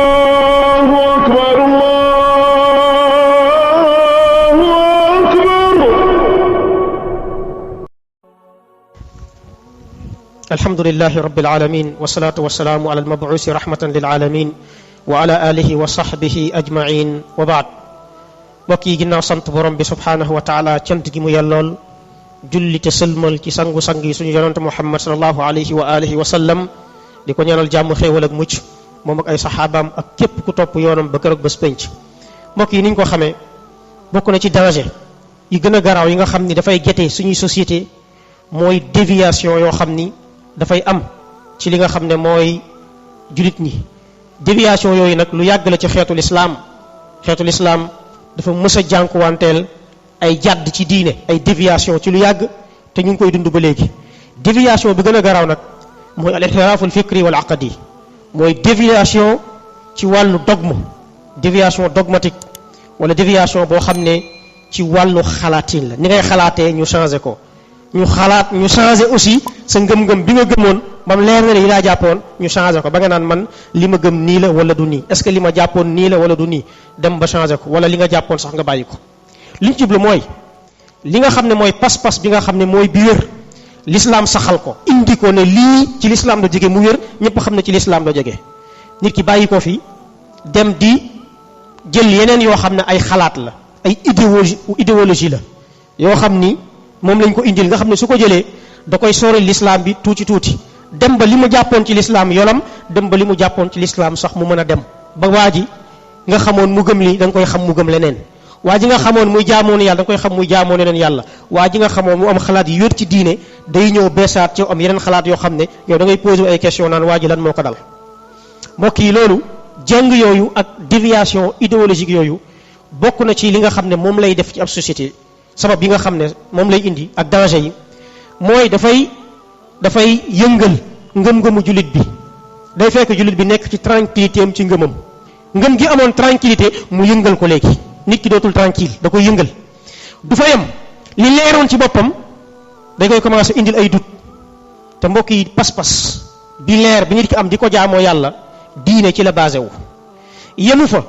Allahu akbar, Allahu akbar. Alhamdulillahi rabbil alamin wassalatu wassalamu ala al-mab'usi rahmatan lil alamin wa ala alihi wa sahbihi ajma'in wa ba'd. Mbokk yi ginnaaw sant borom bi subhanahu wa ta'ala cant gi mu yellool, julli te sëlmal ci sangu-sang yi suñu yonente Muhammad sallallahu alayhi wa alihi wa sallam, di ko ñaanal jàmm xéewal ak mucc moom ak ay saxaabaam ak képp ku topp yoonam ba keroog bés penc. mbokk yi niñ ko xamee, bokk na ci danger yi gën a garaaw yi nga xam ni dafay gete suñuy société mooy déviation yoo xam ni dafay am ci li nga xam ne mooy julit ñi. déviation yooyu nag lu yàgg la ci xeetul islaam dafa mës a jànkuwanteel ay jàdd ci diine, ay déviation ci lu yàgg, te ñu ngi koy dund ba léegi. déviation bi gën a garaaw nag mooy al inhiraaful fikri wal aqdi, mooy déviation ci wàllu dogme, déviation dogmatique, wala déviation boo xam ne ci wàllu xalaatin la. ni ngay xalaatee ñu changé ko, ñu changé aussi sa ngëm-ngëm bi nga gëmoon bam leer na ne yi laa jàppoon ñu changé ko ba nga naan man li ma gëm nii la wala du nii, est-ce que li ma jàppoon nii la wala du nii, dem ba changé ko, wala li nga jàppoon sax nga bàyyi ko. li ñu jublu mooy li nga xam ne mooy pas-pas bi nga xam ne mooy bi wér, l'islam saxal ko indi ko ne lii ci l'islam la jóge mu wér, ñëpp xam ne ci l'islam la jóge. nit ki bàyyi ko fi dem di jël yeneen yoo xam ne ay xalaat la, ay idéologie la yoo xam ni moom lañ ko indil, nga xam ne su ko jëlee da koy sori l'islam bi tuuti dem ba li mu jàppoon ci l'islam yolam, dem ba li mu jàppoon ci l'islam sax mu mën a dem ba waa ji nga xamoon mu gëm lii da nga koy xam mu gëm leneen. waa ji nga xamoon muy jaamoon yàlla da nga koy xam muy jaamoon leneen yàlla. waa ji nga xamoon mu am xalaat yu wér ci diine day ñëw beesaat ci am yeneen xalaat yoo xam ne yow da ngay poser ay question naan waa ji lan moo ko dal. mbokk yi loolu jàng yooyu ak déviation idéologique yooyu bokk na ci li nga xam ne moom lay def ci ab société. sabab yi nga xam ne moom lay indi ak danger yi mooy dafay yëngal ngëm-ngëmu jullit bi. day fekk jullit bi nekk ci tranquillité am ci ngëmam, ngëm gi amoon tranquillité mu yëngal ko léegi. nit ki dootul tranquille, da koy yëngal. du fa yem li leeroon ci boppam da koy commencé indil ay doute. te mbokk yi pas-pas bi leer bi nit ki am di ko jaamoo yàlla, diine ci la basé wu. yemu fa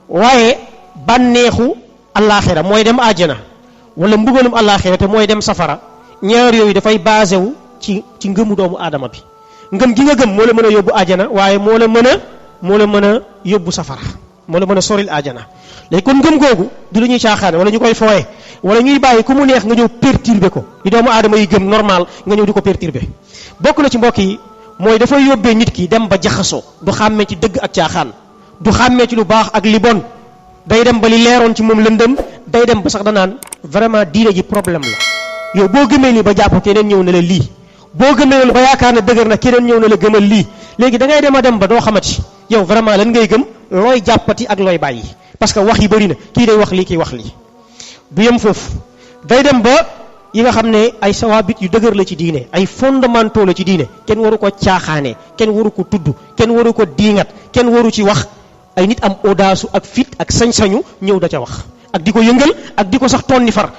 waaye bànneexu allaaxira mooy dem àjjana, wala mbugalum allaaxira te mooy dem safara, ñaar yooyu dafay basé wu ci ngëmu doomu aadama bi. ngëm gi nga gëm moo la mën a yóbbu àjjana, waaye moo la mën a yóbbu safara, moo la mën a soril àjjana. léegi kon ngëm googu du lu ñuy caaxaane wala ñu koy fooye wala ñuy bàyyi ku mu neex nga ñëw perturber ko. di doomu aadama yi gëm normal nga ñëw di ko perturber. bokk na ci mbokk yi mooy dafay yóbbee nit ki dem ba jaxasoo, du xàmmee ci dëgg ak caaxaan, du xàmmee ci lu baax ak li bon. day dem ba li leeroon ci moom lëndëm, day dem ba sax danaan vraiment diine ji problème la. yow boo gëmee lii ba jàpp keneen ñëw na la lii, boo gëmee loolu ba yaakaar ne dëgër na keneen ñëw na la gëmal lii, léegi da ngay dem a dem ba doo xamati yow vraiment lan ngay gëm, looy jàppati ak looy bàyyi. parce que wax yi bëri na, kii day wax lii kii wax lii. du yem foofu, day dem ba yi nga xam ne ay sawaabit yu dëgër la ci diine, ay fondamentaux la ci diine, kenn waru ko caaxaane, kenn waru ko tudd, kenn waru ko diingat, kenn waru ci wax. ay nit am audace ak fit ak sañ-sañu ñëw da ca wax ak di ko yëngal ak di ko sax tonni far,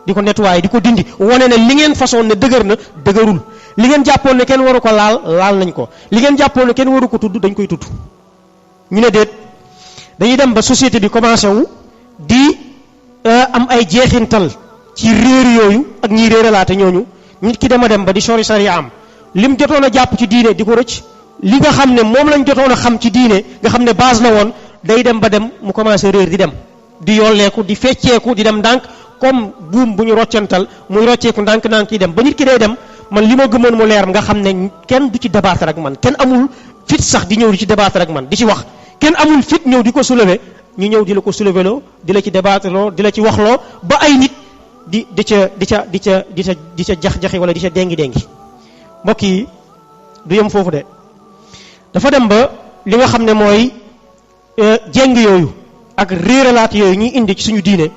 di ko nettoyer, di ko dindi, wane ne li ngeen façon ne dëgër na dëgërul, li ngeen jàppoon ne kenn waru ko laal nañ ko, li ngeen jàppoon ne kenn waru ko tudd dañ koy tudd. ñu ne déet, dañuy dem ba société bi commencé wu di am ay jeexintal ci réer yooyu ak ñiy réeralaate ñooñu. nit ki dama dem ba di sori sariya am, lim jotoon a jàpp ci diine di ko rëcc, li nga xam ne moom lañ jotoon a xam ci diine nga xam ne base la woon, day dem ba dem mu commencé réer di dem, di yolleeku, di fecceeku, di dem ndànk comme buum bu ñu roccantal muy rocceeku ndànk-ndànk yi dem ba nit ki day dem. man li ma gëmoon mu leer nga xam ne kenn du ci débattre ak man, kenn amul fit sax di ñëw di ci débattre ak man di ci wax, kenn amul fit ñëw di ko soulever, ñu ñëw di la ko soulever loo, di la ci débattre loo, di la ci wax loo, ba ay nit di ca jax-jaxi wala di ca dengi mbokk yi du yem foofu de, dafa dem ba li nga xam ne mooy jéng yooyu ak réeralaat yooyu ñuy indi ci suñu diine,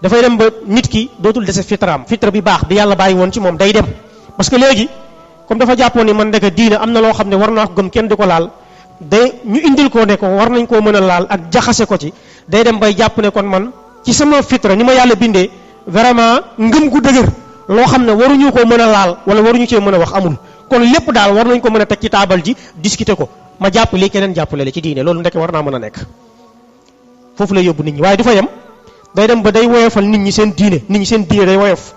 dafay dem ba nit ki dootul dese fitra bi baax bi yàlla bàyyi woon ci moom day dem. parce que léegi comme dafa jàppoon ni man ndeke diine am na loo xam ne war naa ko gëm kenn di ko laal, day ñu indil ko ne ko war nañ koo mën a laal ak jaxase ko ci, day dem bay jàpp ne kon man ci sama fitra ni ma yàlla bindee vraiment ngëm gu dëgër loo xam ne waruñu koo mën a laal wala waruñu cee mën a wax amul, kon lépp daal war nañ ko mën a teg ci taabal ji discuter ko ma jàpp lii keneen jàppale la ci diine loolu ndekk war naa mën a nekk foofu lay yóbbu nit ñi waaye du fa yem day dem ba day woyofal nit ñi seen diine day woyof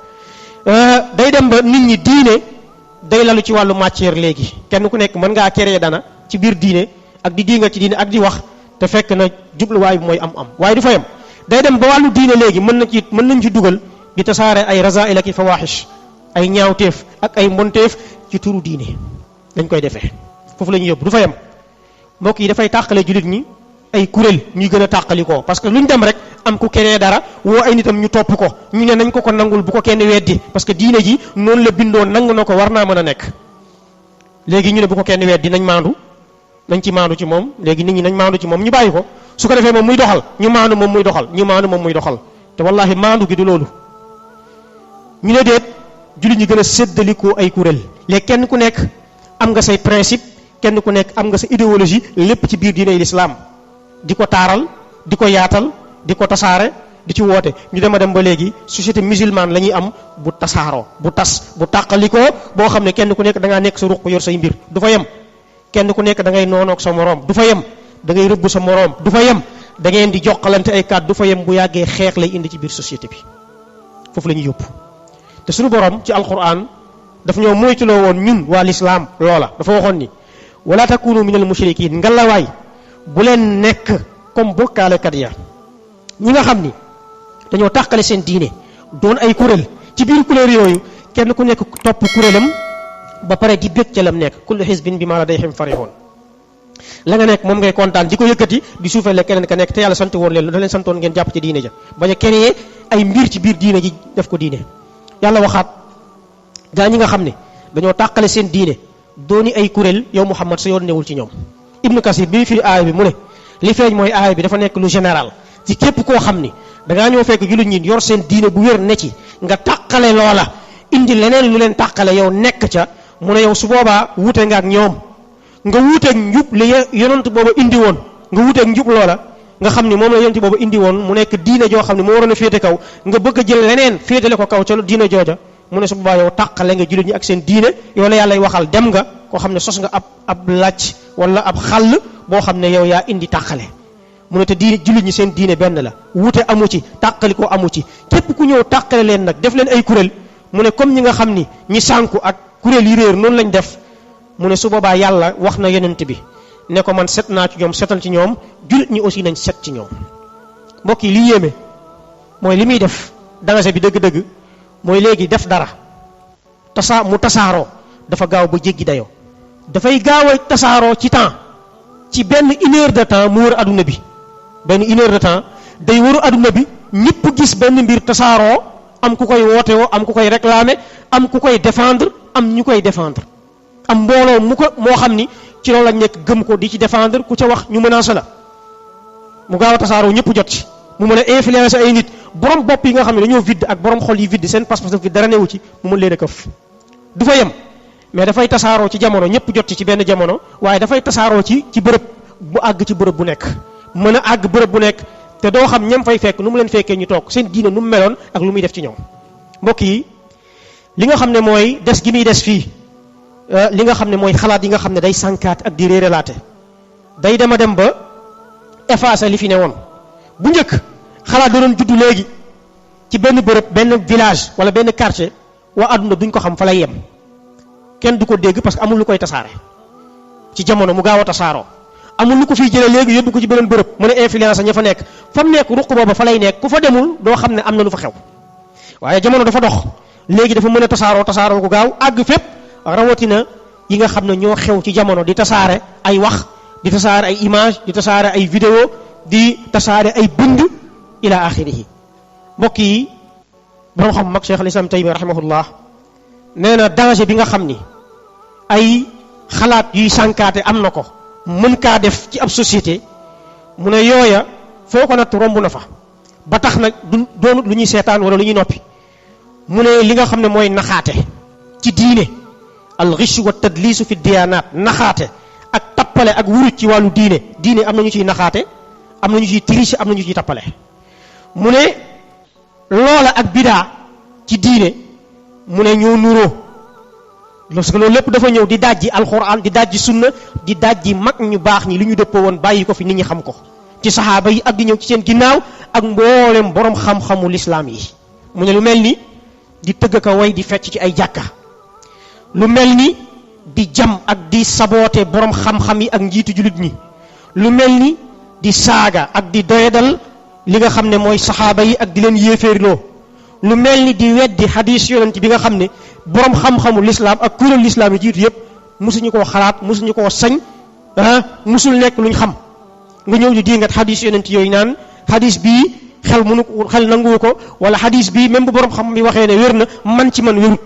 day dem ba nit ñi diine day lalu ci wàllu matière léegi kenn ku nekk mën ngaa créer dana ci biir diine ak di diinga ci diine ak di wax te fekk na jubluwaay bi mooy am waaye du fa yem day dem ba wàllu diine léegi mën nañ ci dugal di tasaare ay rasail ak i fawaxish ay ñaawteef ak ay mbonteef ci turu diine dañ koy defee foofu la ñuy yóbbu du fa yem mbokk yi dafay tàqale jullit ñi ay kuréel ñuy gën a tàqalikoo parce que lu ñu dem rek am ku créé dara woo ay nitam ñu topp ko ñu ne nañ ko nangul bu ko kenn weddi parce que diine ji noonu la bindoo nangu na ko war naa mën a nekk léegi ñu ne bu ko kenn weddi nañ ci maandu ci moom léegi nit ñi nañ maandu ci moom ñu bàyyi ko su ko defee moom muy doxal ñu maandu moom muy doxal te wallahi maandu gi du loolu ñu ne déet jullit ñi gën a séddalikoo ay kuréel léegi kenn ku nekk am nga say principe kenn ku nekk am nga sa idéologie lépp ci biir diine l'islam di ko taaral di ko yaatal di ko tasaare di ci woote ñu dem a dem ba léegi société musulmane la ñuy am bu tasaaroo bu tàqalikoo boo xam ne kenn ku nekk da ngaa nekk sa ruq yor say mbir du fa yem kenn ku nekk da ngay noonoog sa moroom du fa yem da ngay rëbb sa moroom du fa yem da ngeen di jokkalante ay kàddu du fa yem bu yàggee xeex lay indi ci biir société bi foofu la ñuy yóbbu te suñu borom ci alquran daf ñoo moytuloo woon ñun waa lislaam loola dafa waxoon ni wala takunu minal mushrikin ngalawaay bu leen nekk comme bokkaalekat ya ñi nga xam ni dañoo tàqale seen diine doon ay kuréel ci biir kuréel yooyu kenn ku nekk topp kuréelam ba pare di bég ca lam nekk kullu hizbin bimaa ladayhim farihun la nga nekk moom ngay kontaan di ko yëkkati di suufale keneen ka nekk te yàlla sant woon leen da leen santoon ngeen jàpp ci diine ja bañ a créer ay mbir ci biir diine ji def ko diine yàlla waxaat gaa ñi nga xam ne dañoo tàqale seen diine dooni ay kuréel yow Muhammad sa yoon newul ci ñoom Ibnu Kasir bi firi aaya bi mu ne li feeñ mooy aaya bi dafa nekk lu général ci képp koo xam ni dangaa ñëw fekk jullit ñi yor seen diine bu wér ne ci nga tàqale loola indi leneen lu leen tàqale yow nekk ca mu ne yow su boobaa wuute nga ak ñoom nga wuuteeg njub li yonent booba indi woon nga wuuteeg njub loola nga xam ni moom la yonent booba indi woon mu nekk diine joo xam ne moo waroon a féete kaw nga bëgg a jël leneen féetale ko kaw ca diine jooja mu ne su boobaa yow tàqale nga jullit ñi ak seen diine yow la yàlla waxal dem nga koo xam ne sos nga ab làcc wala ab xàll boo xam ne yow yaa indi tàqale mu ne te diine jullit ñi seen diine benn la wuute amu ci tàqali ko amu ci képp ku ñëw tàqale leen nag def leen ay kuréel mu ne comme ñi nga xam ni ñi sànku ak kuréel yi réer noonu lañ def mu ne su boobaa yàlla wax na yonent bi ne ko man set naa ci ñoom setal ci ñoom jullit ñi aussi nañ set ci ñoom mbokk yi li yéeme mooy li muy def danger bi dëgg-dëgg mooy léegi def dara mu tasaaroo dafa gaaw ba jéggi dayoo dafay gaaw a tasaaroo ci temps ci benn 1 heure de temps mu wër adduna bi benn 1 heure de temps day wëru adduna bi ñëpp gis benn mbir tasaaroo am ku koy woote woo am ku koy réclamer am ku koy défendre am ñu koy défendre am mbooloo moo xam ni ci loolu lañ nekk gëm ko di ci défendre ku ca wax ñu menacé la mu gaaw a tasaaroo ñëpp jot ci mu mën a influencer ay nit borom bopp yi nga xam ne dañoo vide ak borom xol yi vide seen pas-pas vide dara newu ci mu mën leen a këf du fa yem mais dafay tasaaroo ci jamono ñëpp jot ci benn jamono waaye dafay tasaaroo ci bërëb bu àgg ci bërëb bu nekk mën a àgg bërëb bu nekk te doo xam ñam fay fekk nu mu leen fekkee ñu toog seen diine nu mu meloon ak lu muy def ci ñoom mbokk yi li nga xam ne mooy des gi muy des fii li nga xam ne mooy xalaat yi nga xam ne day sànkaat ak di réeralaate day dem a dem ba effacer li fi ne woon bu njëkk xalaat da doon juddu léegi ci benn bërëb benn village wala benn quartier waa àdduna duñ ko xam fa lay yem kenn du ko dégg parce que amul lu koy tasaare ci jamono mu gaaw a tasaaroo amul lu ko fiy jëlee léegi yóbbu ko ci beneen bërëb mu ne influence ña fa nekk fa mu nekk ruq booba fa lay nekk ku fa demul doo xam ne am na lu fa xew waaye jamono dafa dox léegi dafa mën a tasaaroo ko gaaw àgg fépp rawatina yi nga xam ne ñoo xew ci jamono di tasaare ay wax di tasaare ay image di tasaare ay vidéo di tasaare ay bind ila axirihi mbokk yi borom xam mag Cheikh al-Islam Taymiyya rahimahullah nee na danger bi nga xam ni ay xalaat yuy sànkaate am na ko mën kaa def ci ab société mu ne yooya foo ko natt romb na fa ba tax nag du doonut lu ñuy seetaan wala lu ñuy noppi mu ne li nga xam ne mooy naxaate ci diine al ghish wa tadlisu fi diyaanaat naxaate ak tappale ak wuruj ci wàllu diine am na ñu ciy naxaate am na ñu ciy triche am na ñu ciy tappale mu ne loola ak bidaa ci diine mu ne ñoo nuroo parce que loolu lépp dafa ñëw di dajji alxuraan di dajji sunna di dajji mag ñu baax ñi li ñu dëppoo woon bàyyi ko fi nit ñi xam ko ci saxaaba yi ak di ñëw ci seen ginnaaw ak mboolem borom xam-xamu lislaam yi. mu ne lu mel ni di tëgg ka way di fecc ci ay jàkka, lu mel ni di jam ak di saboote borom xam-xam yi ak njiitu jullit ñi, lu mel ni di saaga ak di doyadal li nga xam ne mooy saxaaba yi ak di leen yéeféerloo, lu mel ni di weddi xadiis yonent bi nga xam ne borom xam-xamu lislaam ak kuréel lislaam yi jiitu yëpp musuñu koo xalaat musuñu koo sañ musul nekk luñ xam. nga ñëw di diingat xadiis yonent yooyu naan xadiis bii xel nanguwu ko, wala xadiis bii même bu borom xam bi waxee ne wér na man ci man wérut.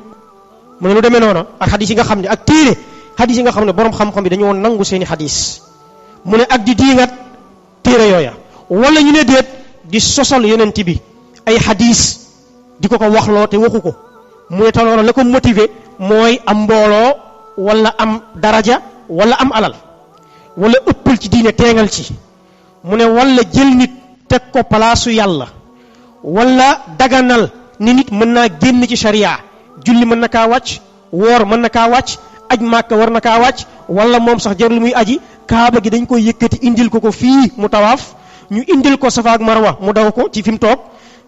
mu ne lu demee noonu ak xadiis yi nga xam ne ak téere xadiis yi nga xam ne borom xam-xam bi dañoo nangu seeni xadiis. mu ne ak di diingat téere yooya, wala ñu ne déet di sosal yonent bi ay xadiis di ko waxloo te waxu ko. mu ne te loolu la ko motiver mooy am mbooloo wala am daraja wala am alal wala ëppal ci diine teengal ci. mu ne wala jël nit teg ko palaasu yàlla, wala daganal ni nit mën naa génn ci sharia, julli mën na kaa wàcc, woor mën na kaa wàcc, aj màkka war na kaa wàcc, wala moom sax jarul muy aji, kaaba gi dañ koy yëkkati indil ko fii mu tawaaf, ñu indil ko safa ak marwa mu daw ko ci fi mu toog,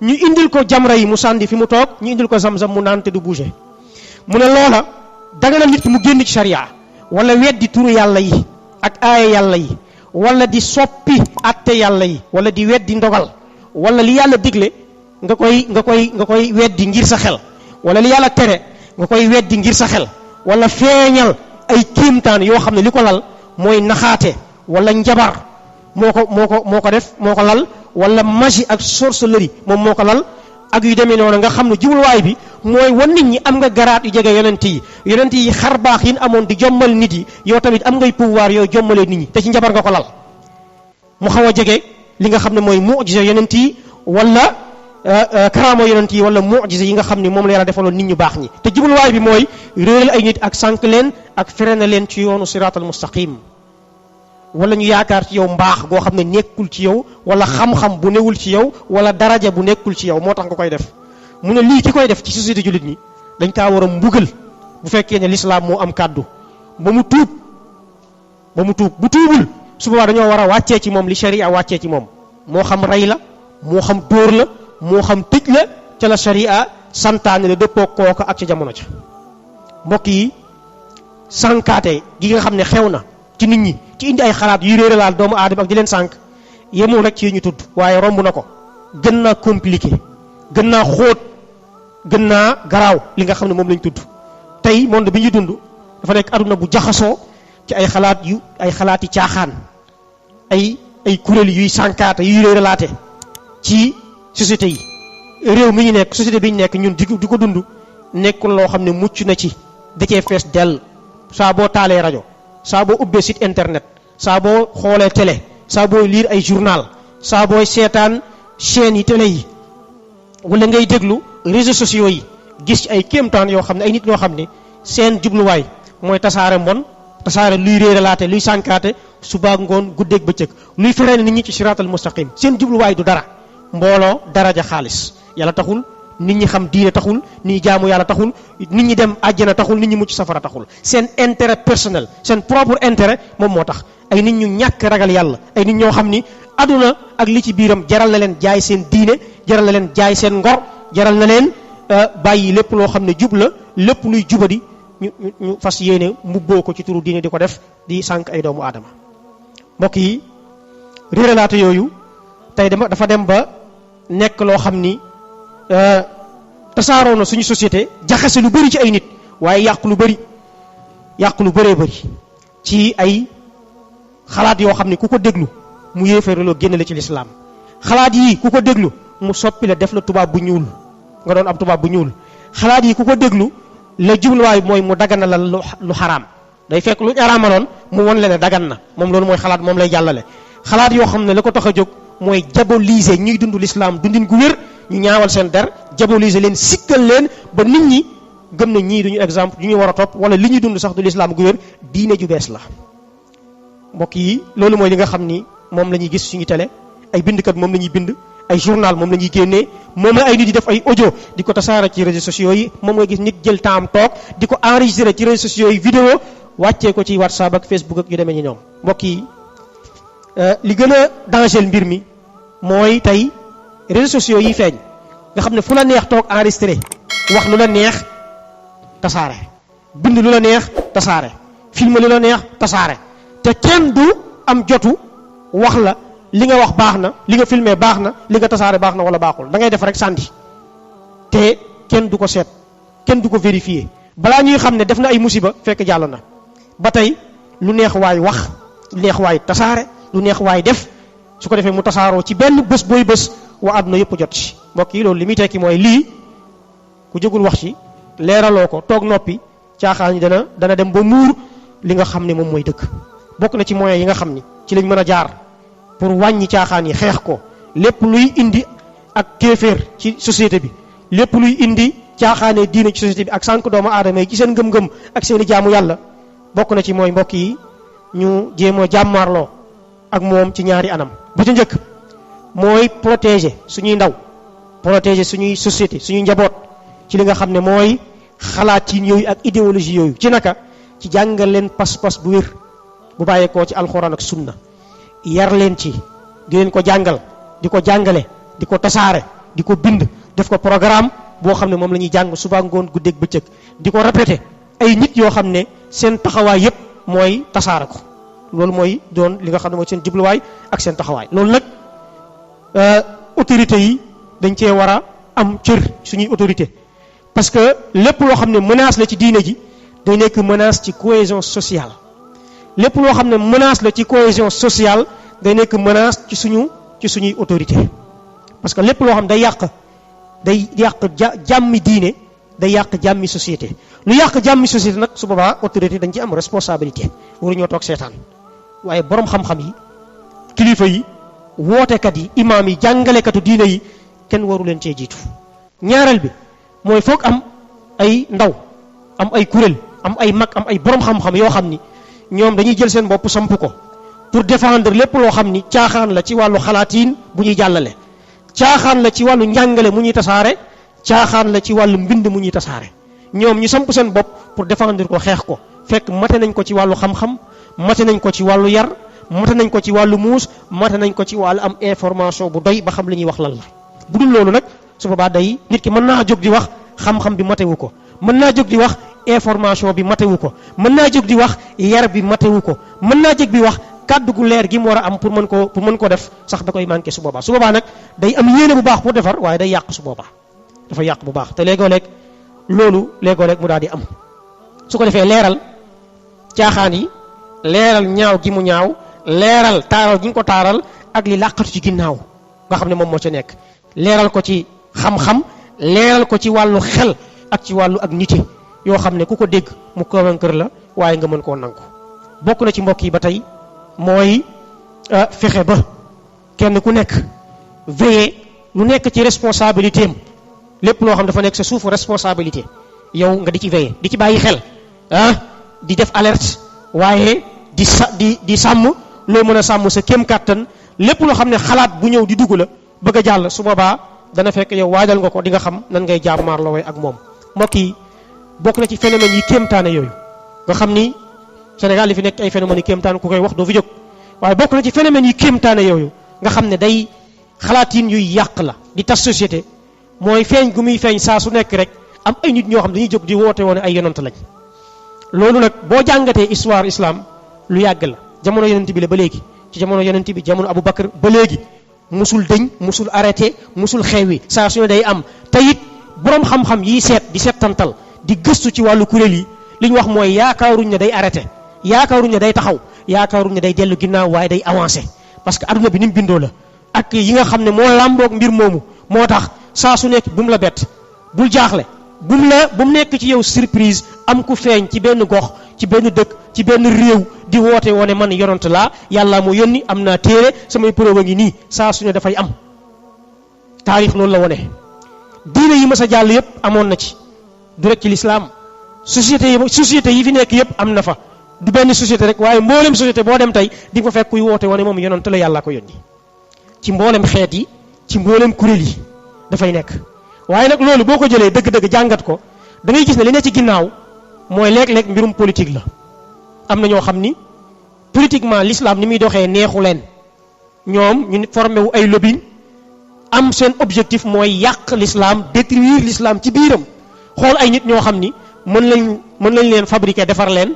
ñu indil ko jamra yi mu sànni fi mu toog, ñu indil ko zamzam mu naan te du bouger. mu ne loola daganal nit ki mu génn ci sharia, wala weddi turu yàlla yi ak aaya yàlla yi, wala di soppi atte yàlla yi, wala di weddi ndogal, wala li yàlla digle nga koy weddi ngir sa xel, wala li yàlla tere nga koy weddi ngir sa xel, wala feeñal ay kiimtaan yoo xam ne li ko lal mooy naxaate wala njabar moo ko def moo ko lal, wala magie ak sorcellerie moom moo ko lal ak yu demee noonu. nga xam ne jubluwaay bi mooy wan nit ñi am nga garaat yu jege yonent yi xar baax yi amoon di jommal nit yi, yow tamit am ngay pouvoir yooyu jommalee nit ñi te ci njabar nga ko lal. mu xaw a jege li nga xam ne mooy mu'jiza yonent yi wala karaama yonent yi wala mu'jiza yi nga xam ne moom la yàlla defaloon nit ñu baax ñi. te jubluwaay bi mooy réeral ay nit ak sànq leen ak freiné leen ci yoonu siraatal mustaqim, wala ñu yaakaar ci yow mbaax goo xam ne nekkul ci yow, wala xam-xam bu newul ci yow, wala daraja bu nekkul ci yow moo tax nga koy def. mu ne lii ki koy def ci société jullit ñi dañ kaa war a mbugal bu fekkee ne lislaam moo am kàddu ba mu tuub bu tuubul su boobaa dañoo war a wàccee ci moom li sharia wàccee ci moom, moo xam rey la, moo xam dóor la, moo xam tëj la ca la sharia santaane la dëppoo kooka ak ca jamono ca. mbokk yi, sànkaate gi nga xam ne xew na ci nit ñi ci indi ay xalaat yu réeralaal doomu aadama ak di leen sànk yemul rek ci ñu tudd, waaye romb na ko, gën naa compliqué, gën naa xóot, gën naa garaaw li nga xam ne moom lañ tudd. tey monde bi ñuy dund dafa nekk aduna bu jaxasoo ci ay xalaati caaxaan, ay kuréel yuy sànkaate yuy réeralaate ci société yi. réew mi ñu nekk, société bi ñu nekk ñun di ko dund nekkul loo xam ne mucc na ci, da cee fees dell. saa boo taalee rajo, saa boo ubbee site internet, saa boo xoolee télé, saa booy lire ay journal, saa booy seetaan chaîne yi télé yi, wala ngay déglu réseaux sociaux yi, gis ci ay kéemtaan yoo xam ne ay nit ñoo xam ne seen jubluwaay mooy tasaare mbon, tasaare luy réeralaate, luy sànkaate suba ngoon guddeeg bëccëg, luy freiné nit ñi ci siraatal mustaqim. seen jubluwaay du dara, mbooloo, daraja, xaalis. yàlla taxul, nit ñi xam diine taxul, nit ñi jaamu yàlla taxul, nit ñi dem àjjana taxul, nit ñi mucc safara taxul. seen intérêt personnel, seen propre intérêt moom moo tax. ay nit ñu ñàkk ragal yàlla, ay nit ñoo xam ni aduna ak li ci biiram jaral na leen jaay seen diine, jaral na leen jaay seen ngor, jaral na leen bàyyi lépp loo xam ne jub la, lépp luy jubadi ñu fas yéene mbubboo ko ci turu diine di ko def, di sànq ay doomu aadama. mbokk yi, réeralaate yooyu tey dafa dem ba nekk loo xam ni tasaaroo na suñu société, jaxase lu bari ci ay nit, waaye yàq lu bëree bëri ci ay xalaat yoo xam ne ku ko déglu mu yéefareloo génn la ci lislaam. xalaat yi ku ko déglu mu soppi la, def la tubaab bu ñuul, nga doon ab tubaab bu ñuul. xalaat yi ku ko déglu la jubluwaay mooy mu dagan la lu xaraam, day fekk lu araamaloon mu won le ne dagan na, moom loolu mooy xalaat, moom lay jàllale. xalaat yoo xam ne la ko tax a jóg mooy diaboliser ñuy dund lislaam dundin gu wér, ñu ñaawal seen der, diaboliser leen, sikkal leen ba nit ñi gëm na ñii duñu exemple ñu ñu war a topp, wala li ñuy dund sax du lislaam gu wér, diine ju bees la. mbokk yi, loolu mooy li nga xam ni moom la ñuy gis suñu télé, ay bindkat moom la ñuy bind, ay journal moom la ñuy génnee moom la ay nit di def ay audio di ko tasaare ci réseaux sociaux yi moom nga gis nit jël temps toog di ko enregistrer ci réseaux sociaux yi vidéo wàccee ko ci WhatsApp ak Facebook ak yu demee ni ñoom mbokk yi li gën a danger mbir mi mooy tey réseaux sociaux yi feeñ nga xam ne fu la neex toog enregistré wax lu la neex tasaare bind lu la neex tasaare film lu la neex tasaare te kenn du am jotu wax la li nga wax baax na li nga filmé baax na li nga tasaare baax na wala baaxul da ngay def rek sànni te kenn du ko seet kenn du ko vérifier balaa ñuy xam ne def na ay musiba fekk jàll na ba tey lu neex waay wax lu neex waay tasaare lu neex waay def su ko defee mu tasaaroo ci benn bés booy bés waa àdduna yëpp jot ci mbokk yi loolu li muy tekki mooy lii ku jógul wax ci leeraloo ko toog noppi caaxaan yi dana dem ba muur li nga xam ne moom mooy dëgg bokk na ci moyens yi nga xam ni ci lañ mën a jaar pour wàññi caaxaan yi xeex ko lépp luy indi ak kéeféer ci société bi lépp luy indi caaxaanee diine ci société bi ak sànq doomu aadama yi ci seen ngëm-ngëm ak seeni jaamu yàlla bokk na ci mooy mbokk yi ñu jéem a jàmmaarloo ak moom ci ñaari anam bu ci njëkk mooy protéger suñuy ndaw protéger suñuy société suñuy njaboot ci li nga xam ne mooy xalaat ci yooyu ak idéologie yooyu ci naka ci jàngal leen pas-pas bu wér bu bàyyeekoo ci alxuraan ak sunna yar leen ci di leen ko jàngal di ko jàngale di ko tasaare di ko bind def ko programme boo xam ne moom la ñuy jàng suba ngoon guddeeg bëccëg di ko répété ay nit yoo xam ne seen taxawaay yépp mooy tasaare ko loolu mooy doon li nga xam ne mooy seen jubluwaay ak seen taxawaay loolu nag autorités yi dañ cee war a am cër suñuy autorité parce que lépp loo xam ne menace la ci diine ji day nekk menace ci cohésion sociale lépp loo xam ne menace la ci cohésion sociale day nekk menace ci suñuy autorité parce que lépp loo xam day yàq jàmmi diine day yàq jàmmi société lu yàq jàmmi société nag su boobaa autorité dañ ci am responsabilité waruñoo toog seetaan waaye borom xam-xam yi kilifa yi wootekat yi imaam yi jàngalekatu diine yi kenn waru leen cee jiitu ñaareel bi mooy foog am ay ndaw am ay kuréel am ay mag am ay borom xam-xam yoo xam ni ñoom dañuy jël seen bopp samp ko pour défendre lépp loo xam ni caaxaan la ci wàllu xalaatiin bu ñuy jàllale caaxaan la ci wàllu njàngale mu ñuy tasaare caaxaan la ci wàllu mbind mu ñuy tasaare ñoom ñu samp seen bopp pour défendre ko xeex ko fekk mate nañ ko ci wàllu xam-xam mate nañ ko ci wàllu yar mate nañ ko ci wàllu muus mate nañ ko ci wàllu am information bu doy ba xam li ñuy wax lan la bu dul loolu nag su boobaa day nit ki mën naa jóg di wax xam-xam bi matewu ko mën naa jóg di wax information bi matewu ko mën naa jóg di wax yar bi matewu ko mën naa jóg di wax kàddu gu leer gi mu war a am pour mën ko def sax da koy manqué su boobaa nag day am yéene bu baax pour defar waaye day yàq su boobaa dafa yàq bu baax te léegoo-léeg loolu léegoo-léeg mu daal di am su ko defee leeral caaxaan yi leeral ñaaw gi mu ñaaw leeral taaral gi ñu ko taaral ak li làqatu ci ginnaaw nga xam ne moom moo ca nekk leeral ko ci xam-xam leeral ko ci wàllu xel ak ci wàllu ak nite yoo xam ne ku ko dégg mu convaincre la waaye nga mën koo nangu bokk na ci mbokk yi ba tey mooy fexe ba kenn ku nekk veiller lu nekk ci responsabilité am lépp loo xam dafa nekk sa suufu responsabilité yow nga di ci veiller di ci bàyyi xel di def alerte waaye di sàmm loo mën a sàmm sa kéem kàttan lépp loo xam ne xalaat bu ñëw di dugg la bëgg a jàll su boobaa dana fekk yow waajal nga ko di nga xam nan ngay jàmmaarloo ak moom mbokk yi bokk na ci phénomènes yi kéemtaane yooyu nga xam ni Sénégal li fi nekk ay phénomènes yi kéemtaane ku koy wax doo fi jóg waaye bokk na ci phénomènes yi kéemtaane yooyu nga xam ne day xalaatiin yuy yàq la di tas société mooy feeñ gu muy feeñ saa su nekk rek am ay nit ñoo xam dañuy jóg di woote woon ay yonant lañ loolu nag boo jàngatee histoire islam lu yàgg la jamono yonent bi la ba léegi ci jamono yonent bi jamono Abu Bakar ba léegi musul dëñ musul arrêté musul xewi saa su ne day am te it borom xam-xam yi seet di seetantal di gëstu ci wàllu kuréel yi li ñu wax mooy yaakaaruñ ne day arrêté yaakaaruñ ne day taxaw yaakaaruñ ne day dellu ginnaaw waaye day avancé parce que adduna bi ni mu bindoo la ak yi nga xam ne moo làmboog mbir moomu moo tax saa su nekk bu mu la bett bul jaaxle bu mu nekk ci yow surprise am ku feeñ ci benn gox ci benn dëkk ci benn réew di woote woone man yonent laa yàlla moo yónni am naa téere samay preuve a ngi nii saa su ne dafay am taarix loolu la wone diine yi mas a jàll yépp amoon na ci du rek ci lislaam société yi fi nekk yépp am na fa du benn société rek waaye mboolem société boo dem tey di nga fa fekk kuy woote woone moom yonent la yàlla ko yónni ci mboolem xeet yi ci mboolem kuréel yi dafay nekk. waaye nag loolu boo ko jëlee dëgg-dëgg jàngat ko da ngay gis ne li ne ci ginnaaw mooy léeg-léeg mbirum politique la. am na ñoo xam ni politiquement l'islam ni muy doxee neexu leen ñoom ñu formé wu ay lobbying am seen objectif mooy yàq l'islam détruire l'islam ci biiram xool ay nit ñoo xam ni mën lañ leen fabriquer defar leen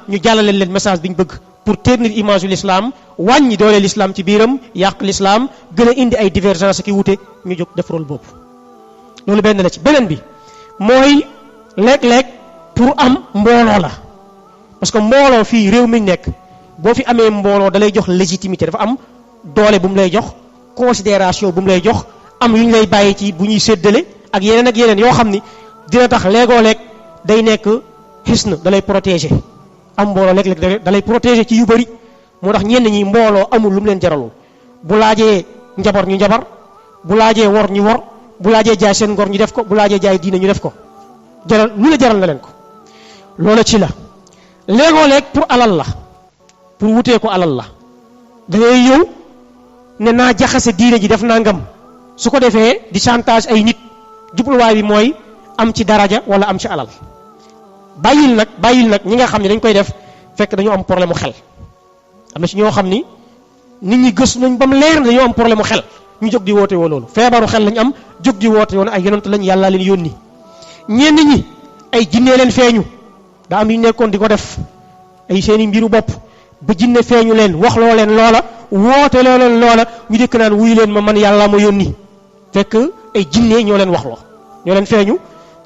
ñu jàllale leen message bi ñu bëgg pour ternir image yu l'islam wàññi doole l'islam ci biiram yàq l'islam gën a indi ay divergence ki wute ñu jóg def rôle boobu. loolu benn la ci beneen bi mooy léeg-léeg pour am mbooloo la parce que mbooloo fii réew mi nekk boo fi amee mbooloo da lay jox légitimité dafa am doole bu mu lay jox considération bu mu lay jox am yu ñu lay bàyyi ci bu ñuy séddale ak yeneen yoo xam ni dina tax léegoo-leeg day nekk xisn da lay protéger am mbooloo léeg-léeg da lay protéger ci yu bëri moo tax ñenn ñi mbooloo amul lu mu leen jaralul bu laajee njabar ñu njabar bu laajee wor ñu wor bu laajee jaay seen ngor ñu def ko bu laajee jaay diine ñu def ko jaral lu la jaral na leen ko loola ci la léegoo-leeg pour alal la pour wutee ko alal la da ngay ñëw ne naa jaxase diine ji def naa ngam su ko defee di chantage ay nit jubluwaay bi mooy am ci daraja wala am ci alal bàyyil nag ñi nga xam ne dañ koy def fekk dañu am problème mu xel am na ci ñoo xam ni nit ñi gëstu nañ ba mu leer na dañoo am problème mu xel ñu jóg di woote woo loolu feebaru xel lañ am jóg di woote woon ay yonent lañ yàlla leen yónni ñenn ñi ay jinne leen feeñu daa am yu nekkoon di ko def ay seeni mbiru bopp ba jinne feeñu leen wax loo leen loola woote loo leen loola ñu dëkk naan wuyu leen ma man yàlla ma yónni fekk ay jinne ñoo leen wax loo ñoo leen feeñu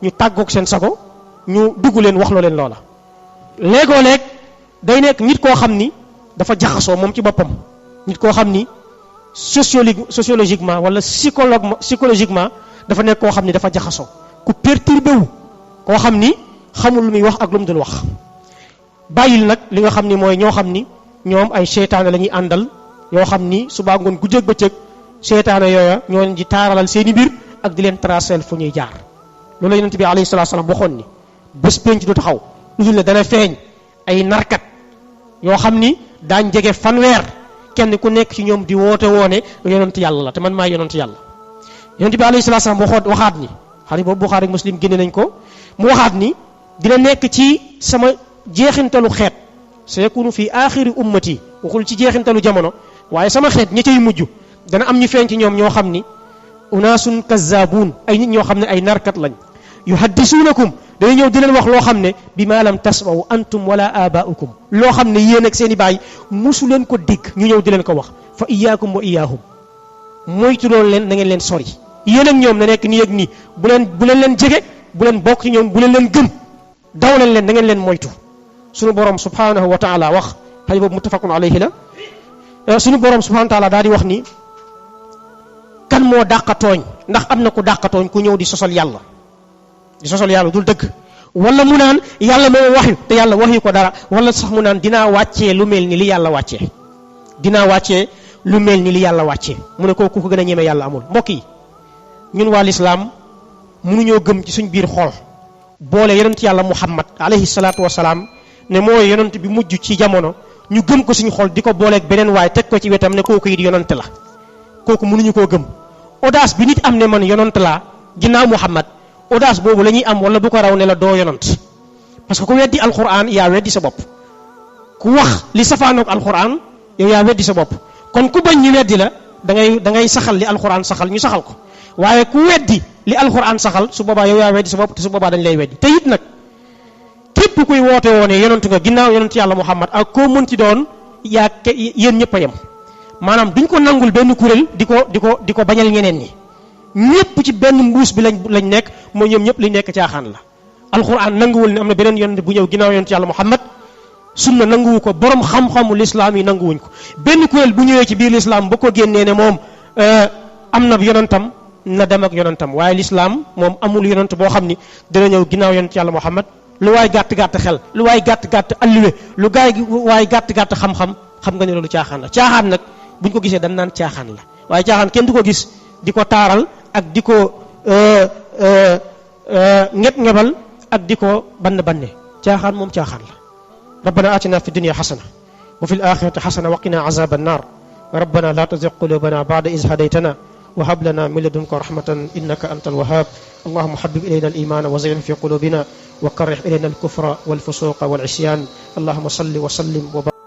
ñu tàggoog seen sago ñu dugg leen wax loo leen loola. léegoo-leeg day nekk nit koo xam ni dafa jaxasoo moom ci boppam nit koo xam ni sociologiquement wala psychologiquement dafa nekk koo xam ni dafa jaxasoo ku perturbé wu koo xam ni xamul lu muy wax ak lu mu dul wax. bàyyil nag li nga xam ni mooy ñoo xam ni ñoom ay seytaane la ñuy àndal yoo xam ni suba ngoon guddeeg bëccëg seytaane yooya ñoo leen di taaralal seeni mbir ak di leen tracel fu ñuy jaar. loolu la yonent bi alayhi salaatu salaam waxoon ni bés penc du taxaw lu dul ne dana feeñ ay narkat yoo xam ni daañ jege fanweer kenn ku nekk ci ñoom di woote woone yonent yàlla la te man maay yonent yàlla. yonent bi alayhi salaatu salaam waxaat ni xarit boobu Buxaari ak Muslim génne nañ ko mu waxaat ni dina nekk ci sama jeexintalu xeet sayakunu fi aaxiri ummati waxul ci jeexintalu jamono waaye sama xeet ñi cay mujj dana am ñu feeñ ci ñoom ñoo xam ni unaasun kazzaabuun ay nit ñoo xam ne ay narkat lañ yuhaddisuunakum dañuy ñëw di leen wax loo xam ne bi ma lam tasma'u antum wala abaa'ukum loo xam ne yéen ak seen i baay musu leen ko dégg ñu ñëw di leen ko wax fa iyyaakum wa iyyaahum moytu loolu leen na ngeen leen sori yéen ak ñoom na nekk nii ak nii bu leen jege bu leen bokk ci ñoom bu leen gëm daw leen da ngeen leen moytu. sunu borom subhanahu wa taala wax xëy boobu muttafaqun alayhi la sunu borom subhanahu wa taala daal di wax ni kan moo dàqatooñ ndax am na ku dàqatooñ ku ñëw di sosal yàlla dul dëgg wala mu naan yàlla moo waxyu te yàlla waxyu ko dara wala sax mu naan dinaa wàccee lu mel ni li yàlla wàccee mu ne kooku ko gën a ñeme yàlla amul. mbokk yi ñun waa lislaam mënuñoo gëm ci suñ biir xol boole yonent yàlla muhammad alayhi salaatu wasalaam ne mooy yonent bi mujj ci jamono ñu gëm ko suñu xol di ko booleeg beneen waaye teg ko ci wetam ne kooku it yonent la kooku mënuñu koo gëm. audace bi nit am ne man yonent laa ginnaaw muhammad audace boobu la ñuy am wala bu ko raw ne la doo yonent parce que ku weddi alquran yaa weddi sa bopp ku wax li safaanoog alquran yow yaa weddi sa bopp kon ku bañ ñu weddi la da ngay saxal li alquran saxal ñu saxal ko waaye ku weddi li alquran saxal su boobaa yow yaa weddi sa bopp te su boobaa dañ lay weddi te it nag képp kuy woote woone yonent nga ginnaaw yonent yàlla muhammad ak koo mën ci doon yéen ñëpp a yem maanaam duñ ko nangul benn kuréel di ko bañal ñeneen ñi ñëpp ci benn mbuus bi lañ nekk mooy ñoom ñëpp liñ nekk caaxaan la. alquran nanguwul ne am na beneen yonent bu ñëw ginnaaw yonent yàlla muhammad sunna nanguwu ko borom xam-xamu lislaam yi nanguwuñ ko benn kuréel bu ñëwee ci biir lislaam ba ko génnee ne moom am na yonentam na dem ak yonentam waaye lislaam moom amul yonent boo xam ni dina ñëw ginnaaw yonent yàlla muhammad lu waay gàtt-gàtt xel lu waay gàtt-gàtt alluwe lu waay gàtt-gàtt xam-xam xam nga ne loolu caaxaan la caaxaan nag buñ ko gisee dañ naan caaxaan la waaye caaxaan kenn du ko gis di ko taaral ak di ko ngebal ak di ko banne caaxaan moom caaxaan la. rabbana atina fi dunya xasana wa fil axirati xasana wa qina azaba annar rabbana la tuzigh qulubana ba'da iz hadaytana wa hab lana min ladunka rahmatan innaka antal wahhab allahumma habbib ilayna al-iman wa zayyinhu fi qulubina wa karrih ilayna al-kufra wal fusuqa wal isyan allahumma salli wa sallim wa